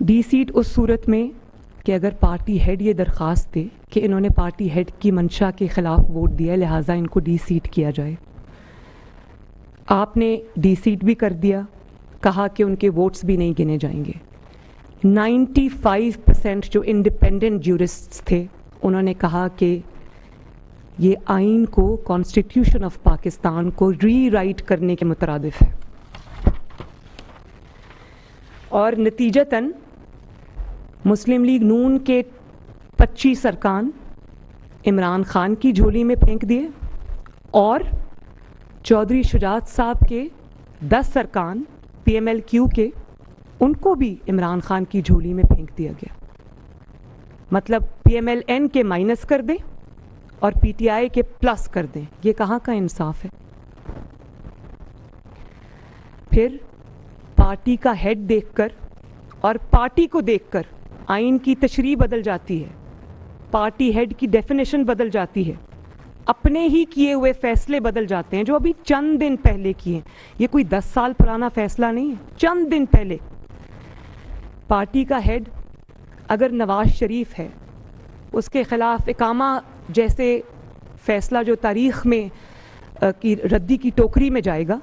D seat उस सूरत में कि अगर पार्टी हेड ये दरख्वास्त दे कि इन्होंने पार्टी हेड की मंशा के ख़िलाफ़ वोट दिया, लिहाजा इनको डी सीट किया जाए। आपने डी सीट भी कर दिया, कहा कि उनके वोट्स भी नहीं गिने जाएंगे। 95% जो इंडिपेंडेंट ज्यूरिस्ट्स थे उन्होंने कहा कि ये आइन को, कॉन्स्टिट्यूशन ऑफ पाकिस्तान को रीराइट करने के मुतरादिफ है। और नतीजतन मुस्लिम लीग नून के 25 अरकान इमरान खान की झोली में फेंक दिए और चौधरी शुजात साहब के 10 अरकान PMLQ के, उनको भी इमरान खान की झोली में फेंक दिया गया। मतलब PMLN के माइनस कर दें और PTI के प्लस कर दें। ये कहाँ का इंसाफ है? फिर पार्टी का हेड देखकर और पार्टी को देखकर आइन की तशरीह बदल जाती है, पार्टी हेड की डेफिनेशन बदल जाती है, अपने ही किए हुए फैसले बदल जाते हैं जो अभी चंद दिन पहले किए। ये कोई 10 साल पुराना फैसला नहीं है, चंद दिन पहले। पार्टी का हेड अगर नवाज शरीफ है, उसके ख़िलाफ़ इकामा जैसे फैसला जो तारीख़ में की रद्दी की टोकरी में जाएगा,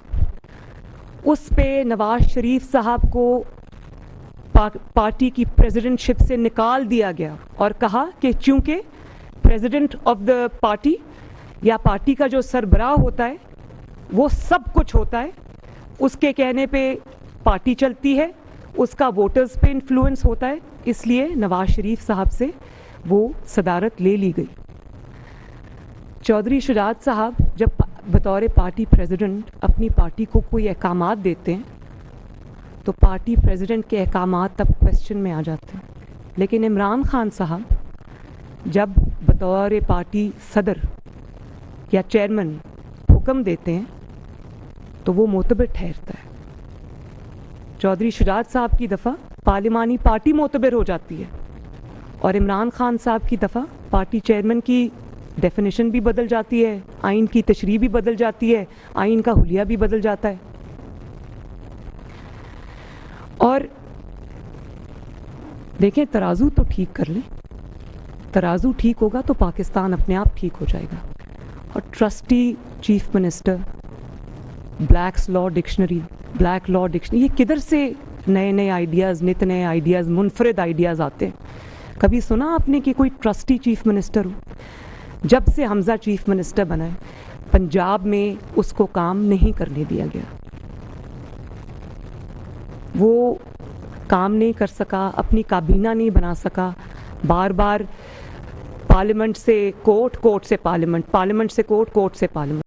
उस पे नवाज शरीफ साहब को पार्टी की प्रेसिडेंटशिप से निकाल दिया गया और कहा कि चूँकि प्रेसिडेंट ऑफ द पार्टी या पार्टी का जो सरबराह होता है वो सब कुछ होता है, उसके कहने पे पार्टी चलती है, उसका वोटर्स पे इन्फ्लुएंस होता है, इसलिए नवाज शरीफ साहब से वो सदारत ले ली गई। चौधरी शुजात साहब जब बतौर पार्टी प्रेसिडेंट अपनी पार्टी को कोई अहकामात देते हैं तो पार्टी प्रेसिडेंट के अहकामात तब क्वेश्चन में आ जाते हैं, लेकिन इमरान खान साहब जब बतौर पार्टी सदर या चेयरमैन हुक्म देते हैं तो वो मोतबर ठहरता है। चौधरी शुजात साहब की दफ़ा पार्लिमानी पार्टी मोतबर हो जाती है और इमरान खान साहब की दफ़ा पार्टी चेयरमैन की डेफिनेशन भी बदल जाती है, आइन की तशरीह भी बदल जाती है, आइन का हुलिया भी बदल जाता है। और देखें, तराजू तो ठीक कर लें, तराजू ठीक होगा तो पाकिस्तान अपने आप ठीक हो जाएगा। और trustee chief minister, black law dictionary, ये किधर से नए नए आइडियाज़, नित नए आइडियाज़, मुनफरद आइडियाज़ आते हैं? कभी सुना आपने कि कोई ट्रस्टी चीफ मिनिस्टर हो? जब से हमज़ा चीफ मिनिस्टर बना है, पंजाब में उसको काम नहीं करने दिया गया। वो काम नहीं कर सका, अपनी काबीना नहीं बना सका, बार बार पार्लियामेंट से कोर्ट, कोर्ट से पार्लियामेंट, पार्लियामेंट से कोर्ट, कोर्ट से पार्लियामेंट।